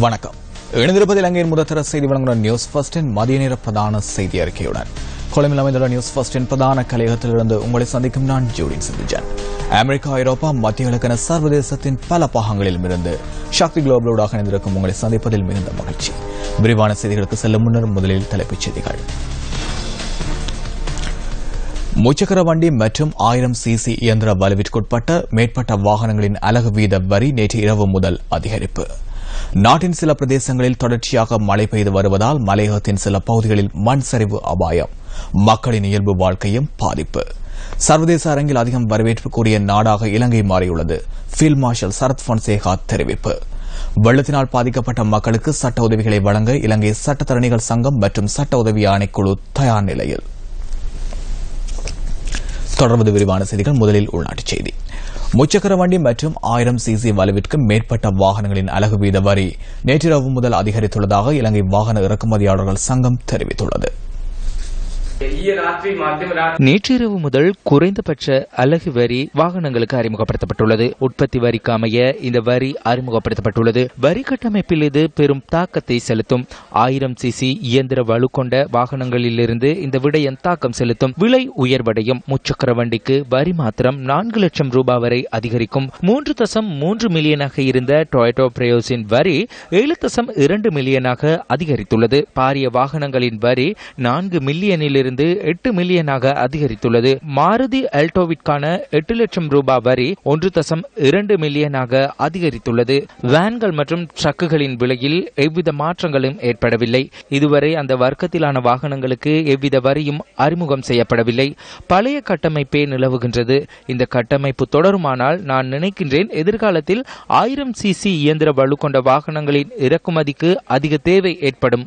வணக்கம். இணைந்திருப்பது இலங்கையின் முதற்தர செய்தி வழங்குகிற நியூஸ் ஃபர்ஸ்டின் மதிய நேர பிரதான செய்தி அறிக்கையுடன் கொழும்பில் அமைந்துள்ள நியூஸ் ஃபர்ஸ்டின் பிரதான கலையகத்திலிருந்து உங்களை சந்திக்கும் நான் ஜூடின் சிந்திஜன். அமெரிக்கா, ஐரோப்பா, மத்திய கிழக்கென சர்வதேசத்தின் பல பாகங்களிலும் இருந்து சக்தி குளோபலோடாக இணைந்திருக்கும் உங்களை சந்திப்பதில் மிகுந்த மகிழ்ச்சி. விரிவான செய்திகளுக்கு செல்லும் முன்னர் முதலில் தலைப்புச் செய்திகள். முச்சக்கர வண்டி மற்றும் 1000 சிசி இயந்திர வலுவிற்குட்பட்ட மேற்பட்ட வாகனங்களின் அலகு வீத வரி நேற்று இரவு முதல் அதிகரிப்பு. நாட்டின் சில பிரதேசங்களில் தொடர்ச்சியாக மழை பெய்து வருவதால் மலையகத்தின் சில பகுதிகளில் மண் சரிவு அபாயம், மக்களின் இயல்பு வாழ்க்கையும் பாதிப்பு. சர்வதேச அரங்கில் அதிகம் வரவேற்புக்குரிய நாடாக இலங்கை மாறியுள்ளது. ஃபீல்ட் மார்ஷல் சரத் பொன்சேகா தெரிவிப்பு. வெள்ளத்தினால் பாதிக்கப்பட்ட மக்களுக்கு சட்ட உதவிகளை வழங்க இலங்கை சட்டத்தரணிகள் சங்கம் மற்றும் சட்ட உதவி ஆணைக்குழு தயார் நிலையில். தொடர்வது விரிவான செய்திகள். முதலில் உள்நாட்டுச் செய்தி. முச்சக்கர வண்டி மற்றும் 1000 சிசி வலுவிற்கு மேற்பட்ட வாகனங்களின் அலகு வீத வரி நேற்றிரவு முதல் அதிகரித்துள்ளதாக இலங்கை வாகன இறக்குமதியாளர்கள் சங்கம் தெரிவித்துள்ளது. நேற்றிரவு முதல் குறைந்தபட்ச அலகு வரி வாகனங்களுக்கு அறிமுகப்படுத்தப்பட்டுள்ளது. உற்பத்தி வரிக்கு அமைய இந்த வரி அறிமுகப்படுத்தப்பட்டுள்ளது. வரி கட்டமைப்பில் இது பெரும் தாக்கத்தை செலுத்தும். 1000 சிசி இயந்திர வலு கொண்ட வாகனங்களிலிருந்து இந்த விடயம் தாக்கம் செலுத்தும். விலை உயர்வடையும். முச்சக்கர வண்டிக்கு வரி மாத்திரம் 4 லட்சம் ரூபாய் வரை அதிகரிக்கும். 3.3 மில்லியனாக இருந்த டொயோட்டோ பிரையோஸின் வரி 7.2 மில்லியனாக அதிகரித்துள்ளது. பாரிய வாகனங்களின் வரி 4 மில்லியனில் 8 மில்லியனாக அதிகரித்துள்ளது. மாருதி ஆல்டோவிற்கான 8 லட்சம் ரூபாய் வரி 1.2 மில்லியனாக அதிகரித்துள்ளது. வேன்கள் மற்றும் ட்ரக்குகளின் விலையில் எவ்வித மாற்றங்களும் ஏற்படவில்லை. இதுவரை அந்த வர்க்கத்திலான வாகனங்களுக்கு எவ்வித வரியும் அறிமுகம் செய்யப்படவில்லை. பழைய கட்டமைப்பே நிலவுகின்றது. இந்த கட்டமைப்பு தொடருமானால் நான் நினைக்கின்றேன் எதிர்காலத்தில் 1000 சிசி இயந்திர வலு கொண்ட வாகனங்களின் இறக்குமதிக்கு அதிக தேவை ஏற்படும்.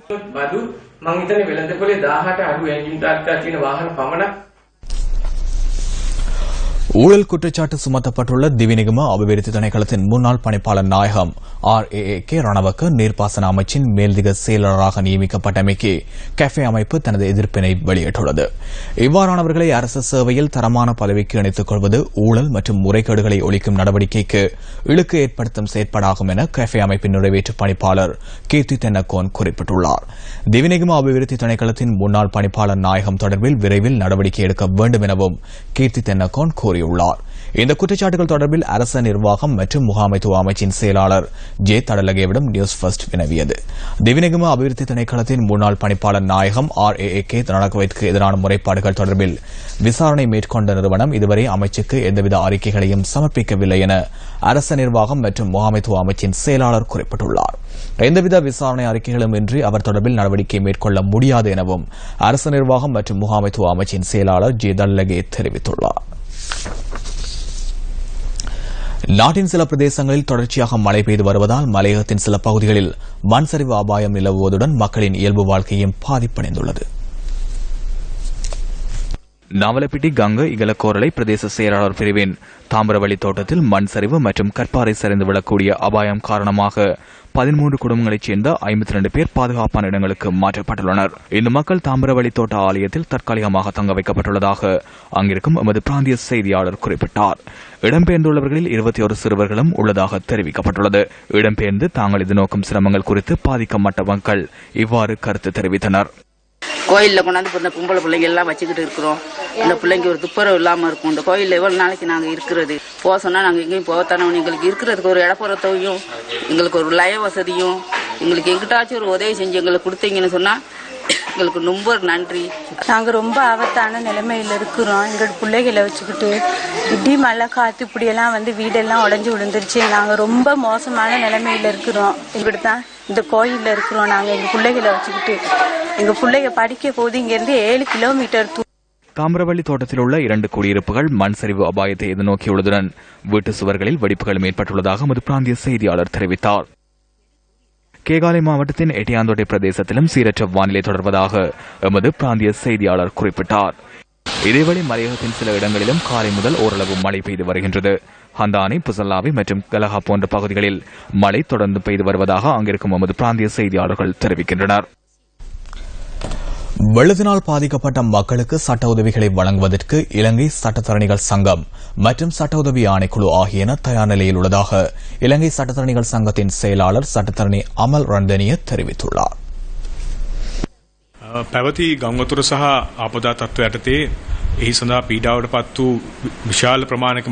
මං හිතන්නේ වෙළඳපොලේ 18 අඩු එන්ජින් ට්‍රක්කා තියෙන වාහන පමණක්. ஊழல் குற்றச்சாட்டு சுமத்தப்பட்டுள்ள திவிநிகம அபிவிருத்தி திணைக்களத்தின் முன்னாள் பணிப்பாளர் நாயகம் RAAK ரணவக்க நீர்ப்பாசன அமைச்சின் மேல்திக செயலாளராக நியமிக்கப்பட்டமைக்கு கஃபே அமைப்பு தனது எதிர்ப்பினை வெளியிட்டுள்ளது. இவ்வாறானவர்களை அரசு சேவையில் தரமான பதவிக்கு இணைத்துக் கொள்வது ஊழல் மற்றும் முறைகேடுகளை ஒழிக்கும் நடவடிக்கைக்கு இழுக்கு ஏற்படுத்தும் செயற்பாடாகும் என கஃபே அமைப்பின் நிறைவேற்று பணிப்பாளர் கீர்த்தி தென்னக்கோன் குறிப்பிட்டுள்ளார். திவிநிகம அபிவிருத்தி திணைக்களத்தின் முன்னாள் பணிப்பாளர் நாயகம் தொடர்பில் விரைவில் நடவடிக்கை எடுக்க வேண்டும் எனவும் கீர்த்தி தென்னக்கோன் கூறியுள்ளார். இந்த குற்றச்சாட்டுகள் தொடர்பில் அரச நிர்வாகம் மற்றும் முகாமைத்துவ அமைச்சின் செயலாளர் ஜே தடலகேவிடம் நியூஸ் ஃபர்ஸ்ட் வினவியது. திவிநிகம அபிவிருத்தி திணைக்களத்தின் முன்னாள் பணிப்பாளர் நாயகம் RAAK தடலகவிற்கு எதிரான முறைப்பாடுகள் தொடர்பில் விசாரணை மேற்கொண்ட நிறுவனம் இதுவரை அமைச்சுக்கு எந்தவித அறிக்கைகளையும் சமர்ப்பிக்கவில்லை என அரச நிர்வாகம் மற்றும் முகாமைத்துவ அமைச்சின் செயலாளர் குறிப்பிட்டுள்ளார். எந்தவித விசாரணை அறிக்கைகளும் இன்றி அவர் தொடர்பில் நடவடிக்கை மேற்கொள்ள முடியாது எனவும் அரச நிர்வாகம் மற்றும் முகாமைத்துவ அமைச்சின் செயலாளர் ஜே தடலகே தெரிவித்துள்ளார். நாட்டின் சில பிரதேசங்களில் தொடர்ச்சியாக மழை பெய்து வருவதால் மலையகத்தின் சில பகுதிகளில் மண் சரிவு அபாயம் நிலவுவதுடன் மக்களின் இயல்பு வாழ்க்கையும் பாதிப்படைந்துள்ளது. நாவலப்பிட்டி கங்க இகலக்கோரளை பிரதேச செயலாளர் பிரிவின் தாமிரவழி தோட்டத்தில் மண் சரிவு மற்றும் கற்பாறை சரிந்து விழக்கூடிய அபாயம் காரணமாக 13 குடும்பங்களைச் சேர்ந்த 52 பேர் பாதுகாப்பான இடங்களுக்கு மாற்றப்பட்டுள்ளனர். இந்த மக்கள் தாமிரவழி தோட்ட ஆலயத்தில் தற்காலிகமாக தங்க வைக்கப்பட்டுள்ளதாக அங்கிருக்கும் எமது பிராந்திய செய்தியாளர் குறிப்பிட்டார். இடம்பெயர்ந்துள்ளவர்களில் 21 சிறுவர்களும் உள்ளதாக தெரிவிக்கப்பட்டுள்ளது. இடம்பெயர்ந்து தாங்கள் எதிர்நோக்கும் சிரமங்கள் குறித்து பாதிக்கப்பட்ட மக்கள் இவ்வாறு கருத்து தெரிவித்தனர். கோயிலில் கொண்டாந்து இந்த பொம்பளை பிள்ளைங்க எல்லாம் வச்சுக்கிட்டு இருக்கிறோம். இந்த பிள்ளைங்க ஒரு துப்புரவு இல்லாமல் இருக்கும். இந்த கோயிலில் எவ்வளோ நாளைக்கு நாங்கள் இருக்கிறது? போக சொன்னால் நாங்கள் எங்கேயும் போகத்தானே. எங்களுக்கு இருக்கிறதுக்கு ஒரு இடப்புறத்தையும் எங்களுக்கு ஒரு லய வசதியும் எங்களுக்கு எங்கிட்டாச்சும் ஒரு உதவி செஞ்சு எங்களுக்கு கொடுத்தீங்கன்னு சொன்னால் எங்களுக்கு ரொம்ப நன்றி. நாங்கள் ரொம்ப ஆபத்தான நிலைமையில் இருக்கிறோம். எங்களோட பிள்ளைகளை வச்சுக்கிட்டு இடி மழை காற்று இப்படியெல்லாம் வீடெல்லாம் உடஞ்சி விழுந்துருச்சு. நாங்கள் ரொம்ப மோசமான நிலைமையில் இருக்கிறோம். இப்படி தான் இந்த கோயிலில் இருக்கிறோம். நாங்கள் எங்கள் பிள்ளைகளை வச்சுக்கிட்டு எங்கள் பிள்ளைங்க படிக்க போது இங்கேருந்து 7 கிலோமீட்டர் தாமிரவள்ளி தோட்டத்தில் உள்ள 2 குடியிருப்புகள் மண் சரிவு அபாயத்தை எதிர்நோக்கியுள்ளதுடன் வீட்டு சுவர்களில் வெடிப்புகள் ஏற்பட்டுள்ளதாக எமது பிராந்திய செய்தியாளர் தெரிவித்தார். கேகாலை மாவட்டத்தின் எட்டியாந்தோட்டை பிரதேசத்திலும் சீரற்ற வானிலை தொடர்வதாக எமது பிராந்திய செய்தியாளர் குறிப்பிட்டார். இதேவேளை மலையகத்தின் சில இடங்களிலும் காலை முதல் ஓரளவு மழை பெய்து வருகின்றது. ஹந்தானி, புசல்லாவி மற்றும் கலஹா போன்ற பகுதிகளில் மழை தொடர்ந்து பெய்து வருவதாக அங்கிருக்கும் எமது பிராந்திய செய்தியாளர்கள் தெரிவிக்கின்றனர். வெள்ளத்தினால் பாதிக்கப்பட்ட மக்களுக்கு சட்ட உதவிகளை வழங்குவதற்கு இலங்கை சட்டத்தரணிகள் சங்கம் மற்றும் சட்ட உதவி ஆணைக்குழு ஆகியன தயார் நிலையில் உள்ளதாக இலங்கை சட்டத்தரணிகள் சங்கத்தின் செயலாளர் சட்டத்தரணி அமல் ரந்தனிய தெரிவித்துள்ளார். පැවති ගංවතුර සහ ආපදා තත්ත්ව යටතේ එහි සඳහා පීඩාවට පත් වූ විශාල ප්‍රමාණයක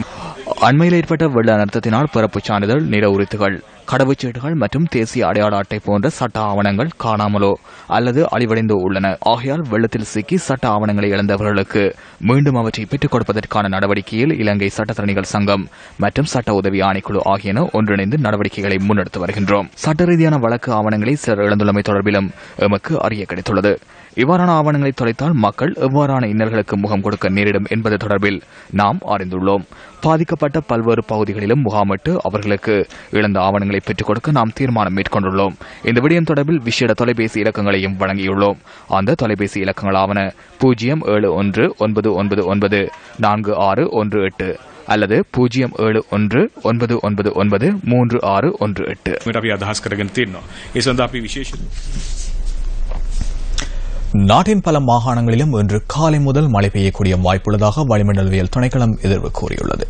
அண்மையில் ஏற்பட்ட வெள்ள அனர்த்தத்தினால் பிறப்புச் சான்றிதழ், நில உரித்துகள், கடவுச்சீட்டுகள் மற்றும் தேசிய அடையாள அட்டை போன்ற சட்ட ஆவணங்கள் காணாமலோ அல்லது அழிவடைந்தோ உள்ளன. ஆகையால் வெள்ளத்தில் சிக்கி சட்ட ஆவணங்களை இழந்தவர்களுக்கு மீண்டும் அவற்றை பெற்றுக் கொடுப்பதற்கான நடவடிக்கையில் இலங்கை சட்டத்தரணிகள் சங்கம் மற்றும் சட்ட உதவி ஆணைக்குழு ஆகியன ஒன்றிணைந்து நடவடிக்கைகளை முன்னெடுத்து வருகின்றோம். சட்ட ரீதியான வழக்கு ஆவணங்களை சிலர் இழந்துள்ளமை தொடர்பிலும் எமக்கு அறிய கிடைத்துள்ளது. இவ்வாறான ஆவணங்களை தொலைத்தால் மக்கள் எவ்வாறான இன்னல்களுக்கு முகம் கொடுக்க நேரிடும் என்பது தொடர்பில் நாம் அறிந்துள்ளோம். பாதிக்கப்பட்ட பல்வேறு பகுதிகளிலும் முகாமிட்டு அவர்களுக்கு இழந்த ஆவணங்களை பெற்றுக் கொடுக்க நாம் தீர்மானம் மேற்கொண்டுள்ளோம். இந்த விடயம் தொடர்பில் விசேட தொலைபேசி இலக்கங்களையும் வழங்கியுள்ளோம். அந்த தொலைபேசி இலக்கங்களாவன 0719994618 அல்லது 0719993618. நாட்டின் பல மாகாணங்களிலும் இன்று காலை முதல் மழை பெய்யக்கூடிய வாய்ப்புள்ளதாக வளிமண்டலவியல் திணைக்களம் எதிர்வு கூறியுள்ளது.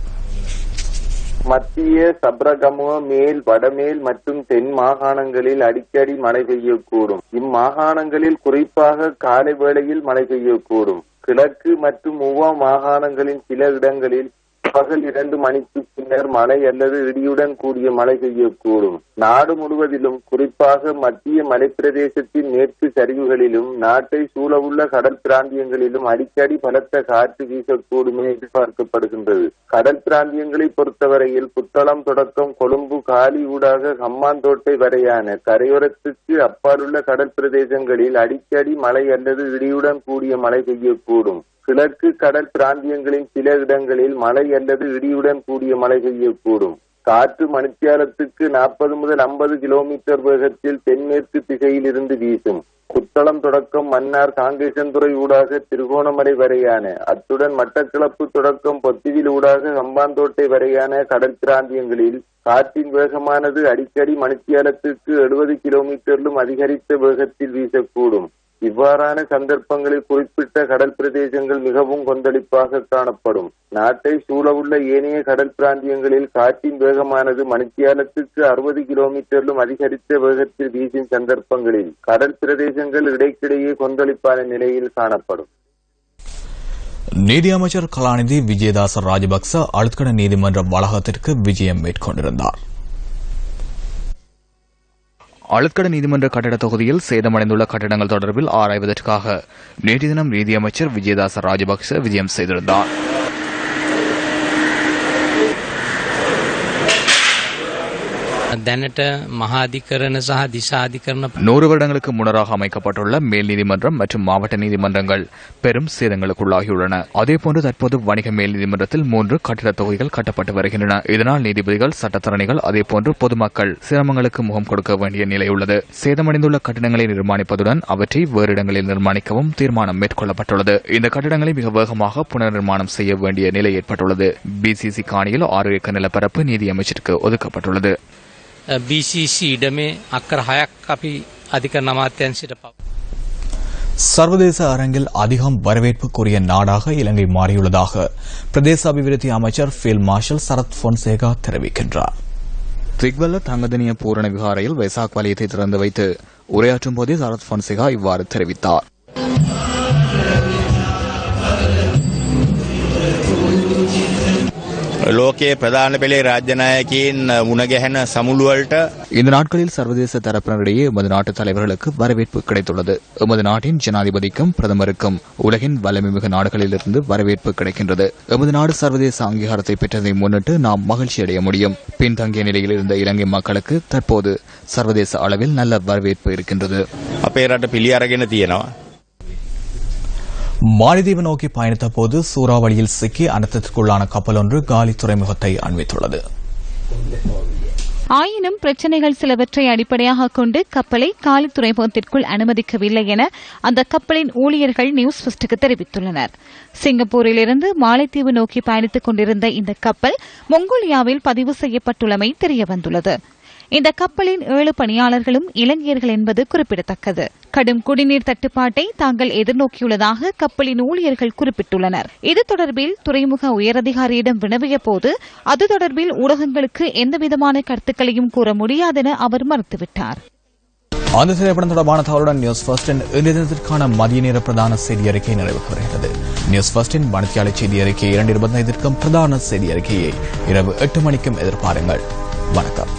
மத்திய, சப்ரகமுவ, மேல், வடமேல் மற்றும் தென் மாகாணங்களில் அடிக்கடி மழை பெய்யக்கூடும். இம்மாகாணங்களில் குறிப்பாக காலை வேளையில் மழை பெய்யக்கூடும். கிழக்கு மற்றும் உவா மாகாணங்களின் சில இடங்களில் பகல் 2 மணிக்கு பின்னர் மழை அல்லது இடியுடன் கூடிய மழை பெய்யக்கூடும். நாடு முழுவதிலும் குறிப்பாக மத்திய மலைப்பிரதேசத்தின் மேற்கு சரிவுகளிலும் நாட்டை சூழவுள்ள கடல் பிராந்தியங்களிலும் அடிக்கடி பலத்த காற்று வீசக்கூடும் என எதிர்பார்க்கப்படுகின்றது. கடல் பிராந்தியங்களை பொறுத்தவரையில் புத்தளம் தொடக்கம் கொழும்பு, காலி ஊடாக ஹம்மாந்தோட்டை வரையான கரையோரத்துக்கு அப்பாலுள்ள கடல் பிரதேசங்களில் அடிக்கடி மழை அல்லது இடியுடன் கூடிய மழை பெய்யக்கூடும். கிழக்கு கடல் பிராந்தியங்களின் சில இடங்களில் மழை அல்லது இடியுடன் கூடிய மழை பெய்யக்கூடும். காற்று மணித்தியாலத்துக்கு 40 முதல் 50 கிலோமீட்டர் வேகத்தில் தென்மேற்கு திசையில் இருந்து வீசும். புத்தளம் தொடக்கம் மன்னார், காங்கேசன்துறை ஊடாக திருகோணமலை வரையான, அத்துடன் மட்டக்களப்பு தொடக்கம் பொத்திவில் ஊடாக ஹம்பாந்தோட்டை வரையான கடல் பிராந்தியங்களில் காற்றின் வேகமானது அடிக்கடி மணித்தியாலத்துக்கு 70 கிலோமீட்டரிலும் அதிகரித்த வேகத்தில் வீசக்கூடும். இவ்வாறான சந்தர்ப்பங்களில் குறிப்பிட்ட கடல் பிரதேசங்கள் மிகவும் கொந்தளிப்பாக காணப்படும். நாட்டை சூழவுள்ள ஏனைய கடல் பிராந்தியங்களில் காற்றின் வேகமானது மணித்தியாலத்துக்கு 60 கிலோமீட்டரிலும் அதிகரித்த வேகத்தில் வீசும் சந்தர்ப்பங்களில் கடல் பிரதேசங்கள் இடைக்கிடையே கொந்தளிப்பான நிலையில் காணப்படும். நீதியமைச்சர் கலாநிதி விஜயதாச ராஜபக்ச அழுத்கட நீதிமன்ற வளாகத்திற்கு விஜயம் மேற்கொண்டிருந்தார். அழுத்கட நீதிமன்ற கட்டட தொகுதியில் சேதமடைந்துள்ள கட்டடங்கள் தொடர்பில் ஆராய்வதற்காக நேற்று தினம் நீதியமைச்சர் விஜயதாச ராஜபக்ச விஜயம் செய்திருந்தார். දැනට මහාධිකරණ සහ දිසාධිකරණ 100 வருடங்களுக்கு முன்னராக அமைக்கப்பட்டுள்ள மேல் நீதிமன்றம் மற்றும் மாவட்ட நீதிமன்றங்கள் பெரும் சேதங்களுக்குள்ளாகியுள்ளன. அதேபோன்று தற்போது வணிக மேல் நீதிமன்றத்தில் 3 கட்டிட தொகுதிகள் கட்டப்பட்டு வருகின்றன. இதனால் நீதிபதிகள், சட்டத்தரணிகள் அதேபோன்று பொதுமக்கள் சிரமங்களுக்கு முகம் கொடுக்க வேண்டிய நிலை உள்ளது. சேதமடைந்துள்ள கட்டிடங்களை நிர்மாணிப்பதுடன் அவற்றை வேறு இடங்களில் நிர்மாணிக்கவும் தீர்மானம் மேற்கொள்ளப்பட்டுள்ளது. இந்த கட்டிடங்களை மிக வேகமாக புனர் நிர்மாணம் செய்ய வேண்டிய நிலை ஏற்பட்டுள்ளது. பிசிசி காணியில் 6 ஏக்கர் நிலப்பரப்பு நீதியமைச்சருக்கு ஒதுக்கப்பட்டுள்ளது. BCC ඉඩමේ අක්කර 6ක් අපි අධිකරණ අමාත්‍යාංශයට පව. சர்வதேச அரங்கில் அதிகம் வரவேற்புக்குரிய நாடாக இலங்கை மாறியுள்ளதாக பிரதேச அபிவிருத்தி அமைச்சர் ஃபீல்ட் மார்ஷல் சரத் பொன்சேகா தெரிவிக்கின்றார். திக்வல்ல தங்கதனிய பூரண விகாரையில் வைசாக் வலயத்தை திறந்து வைத்து உரையாற்றும் போதே சரத் பொன்சேகா இவ்வாறு தெரிவித்தார். ලෝකයේ ප්‍රධාන පෙළේ රාජ්‍ය නායකයින් මුණ ගැහෙන සමුළු වලට இந்த நாட்களில் சர்வதேச தரப்பினரிடையே எமது நாட்டு தலைவர்களுக்கு வரவேற்பு கிடைத்துள்ளது. எமது நாட்டின் ஜனாதிபதிக்கும் பிரதமருக்கும் உலகின் வல்லமைமிகு நாடுகளிலிருந்து வரவேற்பு கிடைக்கின்றது. எமது நாடு சர்வதேச அங்கீகாரத்தை பெற்றதை முன்னிட்டு நாம் மகிழ்ச்சி அடைய முடியும். பின்தங்கிய நிலையில் இருந்த இலங்கை மக்களுக்கு தற்போது சர்வதேச அளவில் நல்ல வரவேற்பு இருக்கின்றது. අපේ රට පිළි අරගෙන තියෙනවා. மாலத்தீவு நோக்கி பயணித்த போது சூறாவளியில் சிக்கி அனர்த்தத்திற்குள்ளான கப்பல் ஒன்று காலி துறைமுகத்தை அண்மித்துள்ளது. ஆயினும் பிரச்சினைகள் சிலவற்றை அடிப்படையாக கொண்டு கப்பலை காலி துறைமுகத்திற்குள் அனுமதிக்கவில்லை என அந்த கப்பலின் ஊழியர்கள் நியூஸ் ஃபர்ஸ்டுக்கு தெரிவித்துள்ளனர். சிங்கப்பூரிலிருந்து மாலத்தீவு நோக்கி பயணித்துக் கொண்டிருந்த இந்த கப்பல் மொங்கோலியாவில் பதிவு செய்யப்பட்டுள்ளமை தெரியவந்துள்ளது. இந்த கப்பலின் 7 பணியாளர்களும் இலங்கையர்கள் என்பது குறிப்பிடத்தக்கது. கடும் குடிநீர் தட்டுப்பாட்டை தாங்கள் எதிர்நோக்கியுள்ளதாக கப்பலின் ஊழியர்கள் குறிப்பிட்டுள்ளனர். இது தொடர்பில் துறைமுக உயரதிகாரியிடம் வினவிய போது அது தொடர்பில் ஊடகங்களுக்கு எந்தவிதமான கருத்துக்களையும் கூற முடியாதென அவர் மறுத்துவிட்டார். அந்த திரைப்படம் தொடர்பான தகவலுடன் நியூஸ் ஃபர்ஸ்டின் இன்றைய தினத்திற்கான மதிய நேர பிரதான செய்தி அறிக்கை நிறைவுக்கு வருகிறது. நியூஸ் ஃபர்ஸ்டின் மணித்தியாலை செய்தி அறிக்கை 2:25 பிரதான செய்தி அறிக்கையை இரவு 8 மணிக்கும் எதிர்பாருங்கள். வணக்கம்.